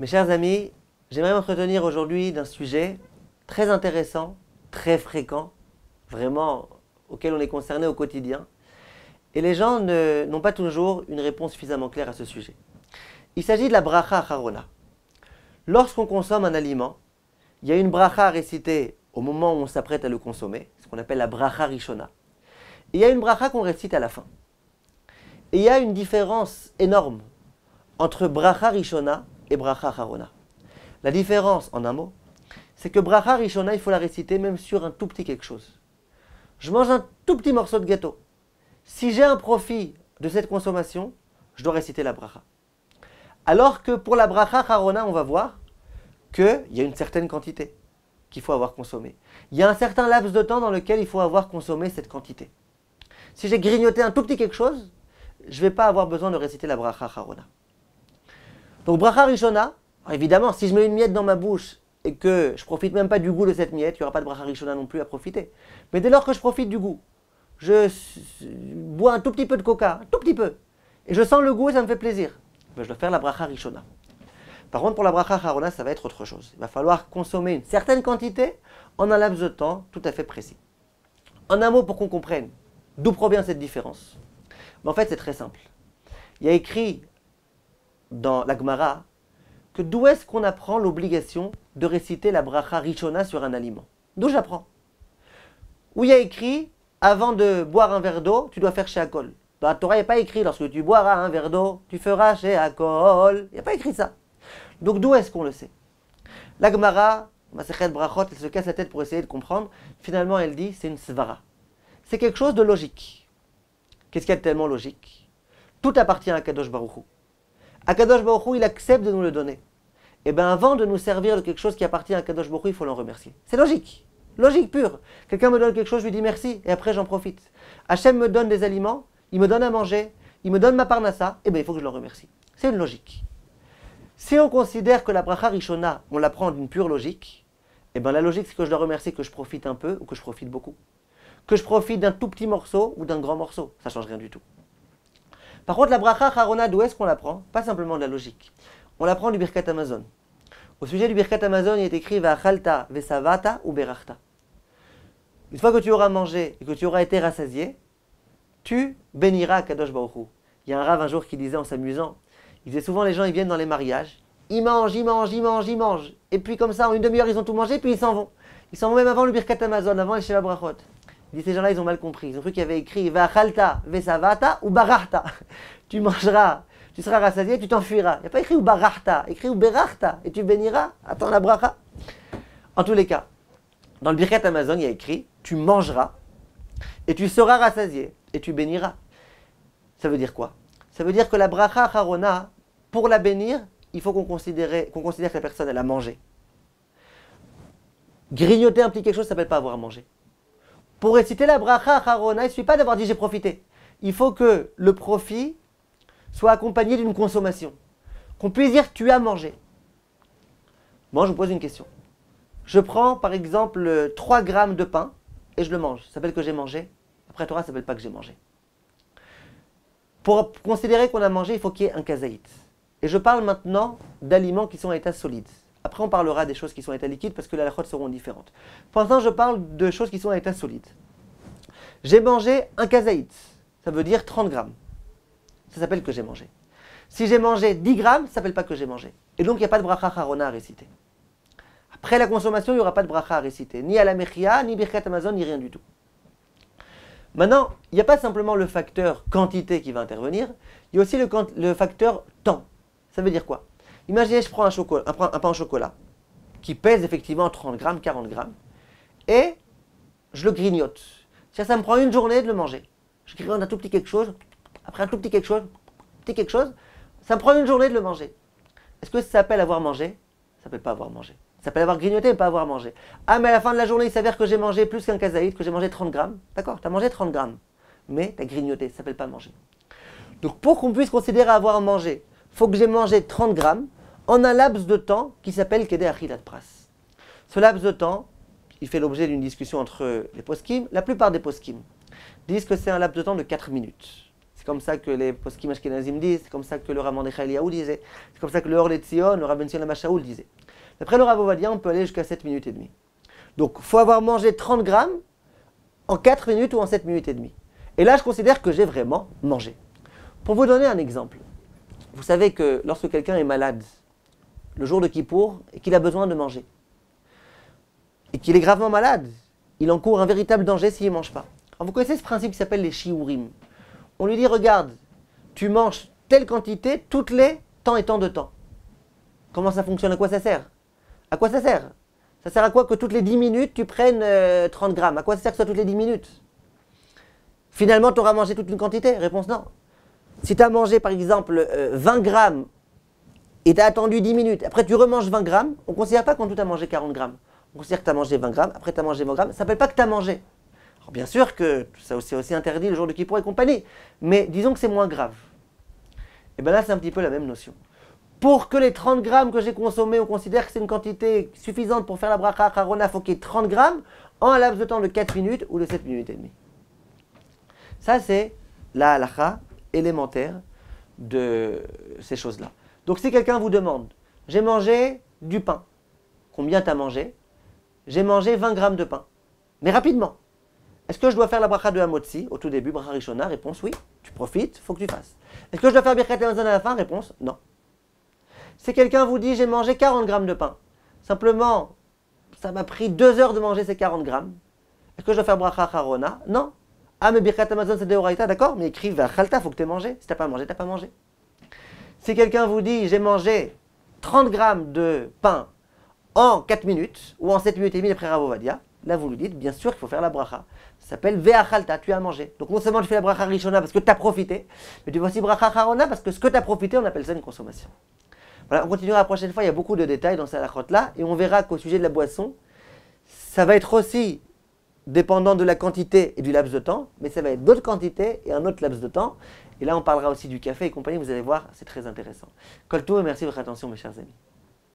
Mes chers amis, j'aimerais m'entretenir aujourd'hui d'un sujet très intéressant, très fréquent, vraiment auquel on est concerné au quotidien. Et les gens n'ont pas toujours une réponse suffisamment claire à ce sujet. Il s'agit de la bracha acharona. Lorsqu'on consomme un aliment, il y a une bracha à réciter au moment où on s'apprête à le consommer, ce qu'on appelle la bracha rishona. Et il y a une bracha qu'on récite à la fin. Et il y a une différence énorme entre bracha rishona et bracha acharona. La différence, en un mot, c'est que bracha rishona, il faut la réciter même sur un tout petit quelque chose. Je mange un tout petit morceau de gâteau. Si j'ai un profit de cette consommation, je dois réciter la bracha. Alors que pour la bracha acharona, on va voir qu'il y a une certaine quantité qu'il faut avoir consommée. Il y a un certain laps de temps dans lequel il faut avoir consommé cette quantité. Si j'ai grignoté un tout petit quelque chose, je ne vais pas avoir besoin de réciter la bracha acharona. Donc bracha rishona, évidemment, si je mets une miette dans ma bouche et que je ne profite même pas du goût de cette miette, il n'y aura pas de bracha rishona non plus à profiter. Mais dès lors que je profite du goût, je bois un tout petit peu de coca, un tout petit peu, et je sens le goût et ça me fait plaisir, je dois faire la bracha rishona. Par contre, pour la bracha acharona, ça va être autre chose. Il va falloir consommer une certaine quantité en un laps de temps tout à fait précis. En un mot, pour qu'on comprenne d'où provient cette différence. Mais en fait, c'est très simple. Il y a écrit dans la Gemara que d'où est-ce qu'on apprend l'obligation de réciter la bracha rishona sur un aliment. D'où j'apprends? Où il y a écrit, avant de boire un verre d'eau, tu dois faire she'akol. Dans la Torah, il n'y a pas écrit, lorsque tu boiras un verre d'eau, tu feras she'akol. Il n'y a pas écrit ça. Donc d'où est-ce qu'on le sait? La Gemara, Masechet Brachot, elle se casse la tête pour essayer de comprendre. Finalement, elle dit, c'est une svara. C'est quelque chose de logique. Qu'est-ce qu'il y a de tellement logique? Tout appartient à Kadosh Baruch Hu. Akadosh Baruch Hu, il accepte de nous le donner. Et bien avant de nous servir de quelque chose qui appartient à Kadosh Baruch Hu, il faut l'en remercier. C'est logique. Logique pure. Quelqu'un me donne quelque chose, je lui dis merci, et après j'en profite. Hachem me donne des aliments, il me donne à manger, il me donne ma parnassa, et bien il faut que je l'en remercie. C'est une logique. Si on considère que la bracha rishona, on la prend d'une pure logique, et bien la logique c'est que je dois remercier que je profite un peu ou que je profite beaucoup. Que je profite d'un tout petit morceau ou d'un grand morceau, ça ne change rien du tout. Par contre, la bracha acharona, d'où est-ce qu'on la prend? Pas simplement de la logique. On la prend du Birkat Hamazon. Au sujet du Birkat Hamazon, il est écrit Va'achalta vesavata ou berachta. Une fois que tu auras mangé et que tu auras été rassasié, tu béniras Kadosh Baruch Hu. Il y a un rave un jour qui disait en s'amusant, il disait souvent les gens ils viennent dans les mariages, ils mangent, ils mangent, ils mangent, ils mangent. Et puis comme ça, en une demi-heure, ils ont tout mangé, puis ils s'en vont. Ils s'en vont même avant le Birkat Hamazon, avant les Sheva Brachot. Il dit ces gens-là, ils ont mal compris. Ils ont cru qu'il y avait écrit Va'achalta vesavata ou barachta. Tu mangeras, tu seras rassasié, tu t'enfuiras. Il n'y a pas écrit ou barachta, écrit ou berachta. Et tu béniras. Attends la bracha. En tous les cas, dans le Birkat Hamazon, il y a écrit tu mangeras et tu seras rassasié et tu béniras. Ça veut dire quoi? Ça veut dire que la bracha acharona, pour la bénir, il faut qu'on considère que la personne elle a mangé. Grignoter un petit quelque chose, ça ne s'appelle pas avoir mangé. Pour réciter la bracha acharona, il ne suffit pas d'avoir dit j'ai profité. Il faut que le profit soit accompagné d'une consommation. Qu'on puisse dire tu as mangé. Moi, je vous pose une question. Je prends par exemple 3 grammes de pain et je le mange. Ça s'appelle que j'ai mangé. Après Torah, ça ne s'appelle pas que j'ai mangé. Pour considérer qu'on a mangé, il faut qu'il y ait un kazaït. Et je parle maintenant d'aliments qui sont à état solide. Après, on parlera des choses qui sont à état liquide parce que les halakhot seront différentes. Pour l'instant, je parle de choses qui sont à état solide. J'ai mangé un kazaït. Ça veut dire 30 grammes. Ça s'appelle que j'ai mangé. Si j'ai mangé 10 grammes, ça ne s'appelle pas que j'ai mangé. Et donc, il n'y a pas de bracha acharona à réciter. Après la consommation, il n'y aura pas de bracha à réciter. Ni à la mechia, ni Birkat Hamazon, ni rien du tout. Maintenant, il n'y a pas simplement le facteur quantité qui va intervenir. Il y a aussi le facteur temps. Ça veut dire quoi? Imaginez, je prends un pain au chocolat qui pèse effectivement 30 grammes, 40 grammes, et je le grignote. Ça me prend une journée de le manger. Je grignote un tout petit quelque chose, après un tout petit quelque chose, ça me prend une journée de le manger. Est-ce que ça s'appelle avoir mangé? Ça s'appelle pas avoir mangé. Ça s'appelle avoir grignoté, mais pas avoir mangé. Ah, mais à la fin de la journée, il s'avère que j'ai mangé plus qu'un kazaït, que j'ai mangé 30 grammes. D'accord, tu as mangé 30 grammes, mais tu as grignoté, ça s'appelle pas manger. Donc pour qu'on puisse considérer avoir mangé, il faut que j'ai mangé 30 grammes en un laps de temps qui s'appelle Kedei Achilat Pras. Ce laps de temps, il fait l'objet d'une discussion entre les poskim. La plupart des poskim disent que c'est un laps de temps de 4 minutes. C'est comme ça que les poskim ashkenazim disent, c'est comme ça que le Rav Mordechai Eliyahu disait, c'est comme ça que le Or Letzion, le Rav Ben Zion Lamashaoul disait. D'après le Rav Ovadia, on peut aller jusqu'à 7 minutes et demie. Donc, il faut avoir mangé 30 grammes en 4 minutes ou en 7 minutes et demie. Et là, je considère que j'ai vraiment mangé. Pour vous donner un exemple, vous savez que lorsque quelqu'un est malade, le jour de Kippour, et qu'il a besoin de manger, et qu'il est gravement malade, il encourt un véritable danger s'il ne mange pas. Alors, vous connaissez ce principe qui s'appelle les shiurim. On lui dit, regarde, tu manges telle quantité toutes les temps et tant de temps. Comment ça fonctionne? À quoi ça sert? À quoi ça sert? Ça sert à quoi que toutes les 10 minutes, tu prennes 30 grammes? À quoi ça sert que ce soit toutes les 10 minutes? Finalement, tu auras mangé toute une quantité? Réponse non. Si tu as mangé, par exemple, 20 grammes et tu as attendu 10 minutes, après tu remanges 20 grammes, on ne considère pas qu'en tout tu as mangé 40 grammes. On considère que tu as mangé 20 grammes, après tu as mangé 20 grammes, ça ne s'appelle pas que tu as mangé. Alors bien sûr que ça c'est aussi interdit le jour de Kippour et compagnie, mais disons que c'est moins grave. Et bien là, c'est un petit peu la même notion. Pour que les 30 grammes que j'ai consommés, on considère que c'est une quantité suffisante pour faire la bracha Harona, il faut qu'il y ait 30 grammes en un laps de temps de 4 minutes ou de 7 minutes et demie. Ça, c'est la halakha élémentaire de ces choses-là. Donc si quelqu'un vous demande, j'ai mangé du pain, combien tu as mangé? J'ai mangé 20 grammes de pain, mais rapidement. Est-ce que je dois faire la bracha de Hamotzi au tout début, bracha Rishona? Réponse oui, tu profites, il faut que tu fasses. Est-ce que je dois faire Birkat Hamazon à la fin? Réponse non. Si quelqu'un vous dit j'ai mangé 40 grammes de pain, simplement ça m'a pris 2 heures de manger ces 40 grammes, est-ce que je dois faire bracha Harona? Non. Ah mais Birkat Hamazon c'est Deoraita, d'accord, mais écrit Vachalta, il faut que tu aies mangé. Si tu n'as pas mangé, tu n'as pas mangé. Si quelqu'un vous dit j'ai mangé 30 grammes de pain en 4 minutes ou en 7 minutes et demie d'après Rav Ovadia, là vous lui dites bien sûr qu'il faut faire la bracha. Ça s'appelle Ve'achalta, tu as mangé. Donc non seulement tu fais la bracha Rishona parce que tu as profité, mais tu fais aussi bracha Harona parce que ce que tu as profité, on appelle ça une consommation. Voilà, on continuera la prochaine fois, il y a beaucoup de détails dans ces halachot là et on verra qu'au sujet de la boisson, ça va être aussi dépendant de la quantité et du laps de temps, mais ça va être d'autres quantités et un autre laps de temps. Et là, on parlera aussi du café et compagnie, vous allez voir, c'est très intéressant. Kolto, et merci de votre attention, mes chers amis.